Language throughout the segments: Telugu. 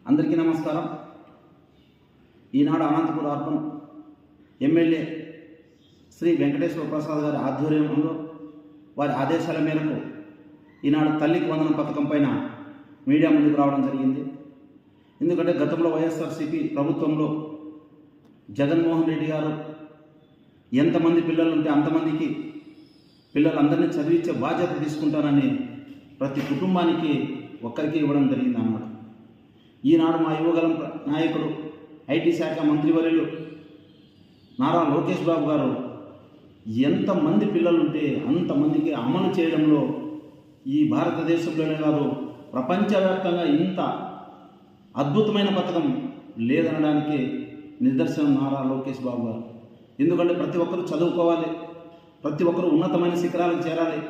అందరికీ నమస్కారం. ఈనాడు అనంతపురం అర్బన్ ఎమ్మెల్యే శ్రీ వెంకటేశ్వర ప్రసాద్ గారి ఆధ్వర్యంలో వారి ఆదేశాల మేరకు ఈనాడు తల్లికి వందనం పథకం పైన మీడియా ముందుకు రావడం జరిగింది. ఎందుకంటే గతంలో వైఎస్ఆర్సీపీ ప్రభుత్వంలో జగన్మోహన్ రెడ్డి గారు ఎంతమంది పిల్లలు ఉంటే అంతమందికి పిల్లలందరినీ చదివించే బాధ్యత తీసుకుంటానని ప్రతి కుటుంబానికి ఒక్కరికి ఇవ్వడం జరిగింది అన్నమాట. ఈనాడు మా యువగలం నాయకుడు ఐటీ శాఖ మంత్రివర్యులు నారా లోకేష్ బాబు గారు ఎంతమంది పిల్లలుంటే అంతమందికి అమలు చేయడంలో ఈ భారతదేశంలోనే కాదు ప్రపంచవ్యాప్తంగా ఇంత అద్భుతమైన పథకం లేదనడానికి నిదర్శనం నారా లోకేష్ బాబు గారు. ఎందుకంటే ప్రతి ఒక్కరూ చదువుకోవాలి, ప్రతి ఒక్కరూ ఉన్నతమైన శిఖరాలకు చేరాలి,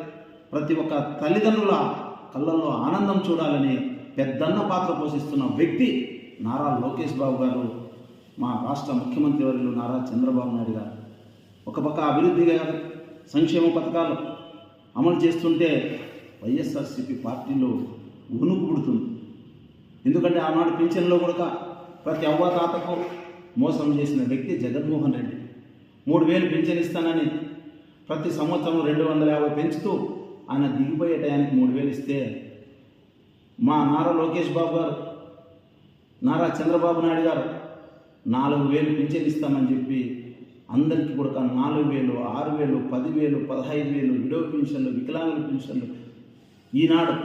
ప్రతి ఒక్క తల్లిదండ్రుల కళ్ళల్లో ఆనందం చూడాలని పెద్దన్న పాత్ర పోషిస్తున్న వ్యక్తి నారా లోకేష్ బాబు గారు, మా రాష్ట్ర ముఖ్యమంత్రి వర్యులు నారా చంద్రబాబు నాయుడు గారు. ఒక పక్క అభివృద్ధి గారు సంక్షేమ పథకాలు అమలు చేస్తుంటే వైఎస్ఆర్సీపీ పార్టీలో ఉనుకు పుడుతుంది. ఎందుకంటే ఆనాడు పింఛన్లో కూడా ప్రతి అవ్వాతాతకు మోసం చేసిన వ్యక్తి జగన్మోహన్ రెడ్డి. 3,000 పింఛన్ ఇస్తానని ప్రతి సంవత్సరం 250 పెంచుతూ ఆయన దిగిపోయే టయానికి 3,000 ఇస్తే మా నారా లోకేష్ బాబు గారు, నారా చంద్రబాబు నాయుడు గారు 4,000 పింఛన్ ఇస్తామని చెప్పి అందరికీ కూడా 4,000, 6,000, 10,000, 15,000 విడవ పెన్షన్లు, వికలాంగుల పెన్షన్లు. ఈనాడు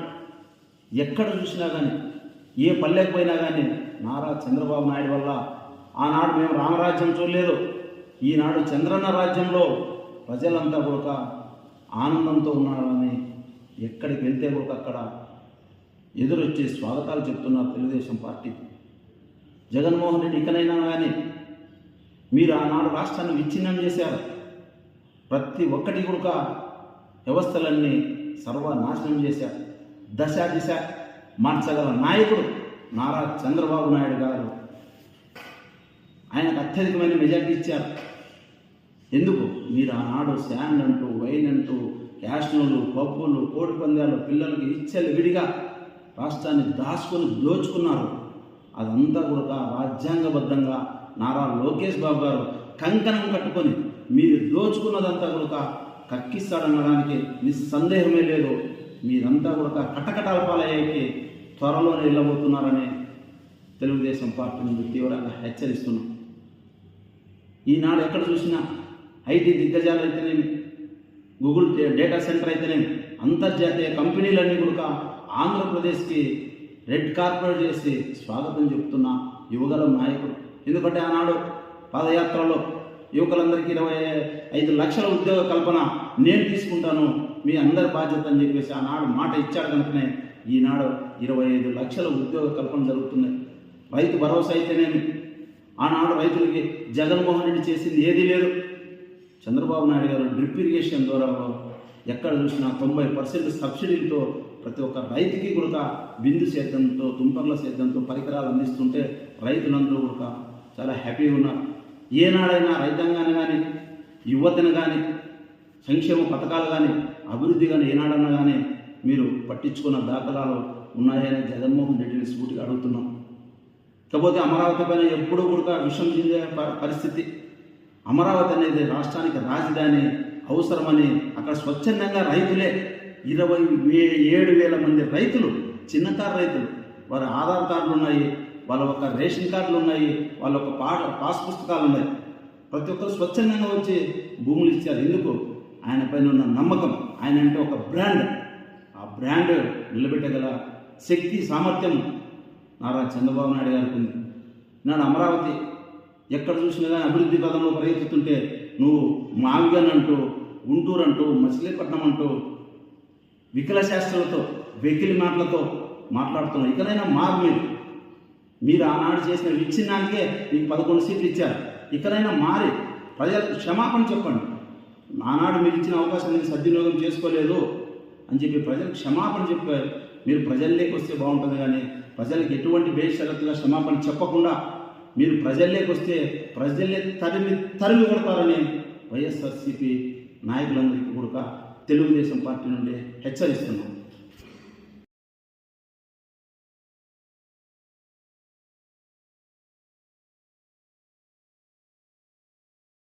ఎక్కడ చూసినా కానీ ఏ పల్లెకి పోయినా కానీ నారా చంద్రబాబు నాయుడు వల్ల ఆనాడు మేము రామరాజ్యం చూడలేదు, ఈనాడు చంద్రన్న రాజ్యంలో ప్రజలంతా కూడా ఆనందంతో ఉన్నారని ఎక్కడికి వెళ్తే కూడా అక్కడ ఎదురొచ్చే స్వాగతాలు చెప్తున్నారు తెలుగుదేశం పార్టీ. జగన్మోహన్ రెడ్డి ఇకనైనా కానీ మీరు ఆనాడు రాష్ట్రాన్ని విచ్ఛిన్నం చేశారు. ప్రతి ఒక్కటి కూడా వ్యవస్థలన్నీ సర్వనాశనం చేశారు. దశ దిశ మార్చగల నాయకుడు నారా చంద్రబాబు నాయుడు గారు. ఆయనకు అత్యధికమైన మెజార్టీ ఇచ్చారు. ఎందుకు? మీరు ఆనాడు శాండ్ అంటూ, వైన్ అంటూ, క్యాష్నోలు, పబ్బులు, కోడి పందాలు, పిల్లలకి ఇచ్చేలు విడిగా రాష్ట్రాన్ని దాచుకొని దోచుకున్నారు. అదంతా కూడా రాజ్యాంగబద్ధంగా నారా లోకేష్ బాబు గారు కంకణం కట్టుకొని మీరు దోచుకున్నదంతా కూడా కక్కిస్తాడనడానికి నిస్సందేహమే లేదు. మీరంతా కూడా కటకటాల పాలయ్యేకి త్వరలో నిలబోతున్నారని తెలుగుదేశం పార్టీ నుండి తీవ్రంగా హెచ్చరిస్తున్నాం. ఈనాడు ఎక్కడ చూసినా ఐటీ దిగ్గజాలు అయితేనేమి, గూగుల్ డేటా సెంటర్ అయితేనేమి, అంతర్జాతీయ కంపెనీలన్నీ కూడా ఆంధ్రప్రదేశ్కి రెడ్ కార్పెట్ చేసి స్వాగతం చెప్తున్న యువగలం నాయకుడు. ఎందుకంటే ఆనాడు పాదయాత్రలో యువకులందరికీ 25 లక్షల ఉద్యోగ కల్పన నేను తీసుకుంటాను, మీ అందరి బాధ్యత అని చెప్పేసి ఆనాడు మాట ఇచ్చాడు. కనుకనే ఈనాడు 25 లక్షల ఉద్యోగ కల్పన జరుగుతున్నాయి. రైతు భరోసా అయితేనేమి, ఆనాడు రైతులకి జగన్మోహన్ రెడ్డి చేసింది ఏదీ లేదు. చంద్రబాబు నాయుడు గారు డ్రిప్ ఇరిగేషన్ ద్వారా ఎక్కడ చూసినా 90% సబ్సిడీలతో ప్రతి ఒక్క రైతుకి కూడా బిందు సేద్యంతో, తుంపర్ల సేద్యంతో పరికరాలు అందిస్తుంటే రైతులందరూ కూడా చాలా హ్యాపీగా ఉన్నారు. ఏనాడైనా రైతాంగాన్ని కానీ, యువతను కానీ, సంక్షేమ పథకాలు కానీ, అభివృద్ధి కానీ ఏనాడన్నా కానీ మీరు పట్టించుకున్న దాఖలాలు ఉన్నాయని జగన్మోహన్ రెడ్డిని సూటిగా అడుగుతున్నాం. కాకపోతే అమరావతి పైన ఎప్పుడూ కూడా విషం చెందే పరిస్థితి. అమరావతి అనేది రాష్ట్రానికి రాజధాని అవసరమని అక్కడ స్వచ్ఛందంగా రైతులే 27,000 మంది రైతులు, చిన్నకారు రైతులు, వారి ఆధార్ కార్డులు ఉన్నాయి, వాళ్ళ ఒక రేషన్ కార్డులు ఉన్నాయి, వాళ్ళ ఒక పాస్ పుస్తకాలు ఉన్నాయి. ప్రతి ఒక్కరు స్వచ్ఛందంగా వచ్చి భూములు ఇచ్చారు. ఎందుకు? ఆయన పైన ఉన్న నమ్మకం. ఆయన అంటే ఒక బ్రాండ్. ఆ బ్రాండ్ నిలబెట్టగల శక్తి, సామర్థ్యం నారా చంద్రబాబు నాయుడు గారికి ఉంది. నాడు అమరావతి ఎక్కడ చూసినా కానీ అభివృద్ధి పదంలో ప్రయత్నిస్తుంటే నువ్వు మావిగన్ అంటూ, గుంటూరు అంటూ, మచిలీపట్నం అంటూ వికల శాస్త్రాలతో, వెకిలి మాటలతో మాట్లాడుతున్నావు. ఇకనైనా మారు. మీరు ఆనాడు చేసిన విచ్ఛిన్నానికే మీకు 11 సీట్లు ఇచ్చారు. ఇకనైనా మారి ప్రజలకు క్షమాపణ చెప్పండి. ఆనాడు మీరు ఇచ్చిన అవకాశాన్ని సద్వినియోగం చేసుకోలేదు అని చెప్పి ప్రజలకు క్షమాపణ చెప్పారు. మీరు ప్రజల్లోకి వస్తే బాగుంటుంది, కానీ ప్రజలకు ఎటువంటి బేషరతుగా క్షమాపణ చెప్పకుండా మీరు ప్రజల్లోకి వస్తే ప్రజలే తరిమి కొడతారని వైఎస్ఆర్సీపీ నాయకులందరికీ కూడా తెలుగుదేశం పార్టీ నుండి హెచ్చరిస్తున్నాం.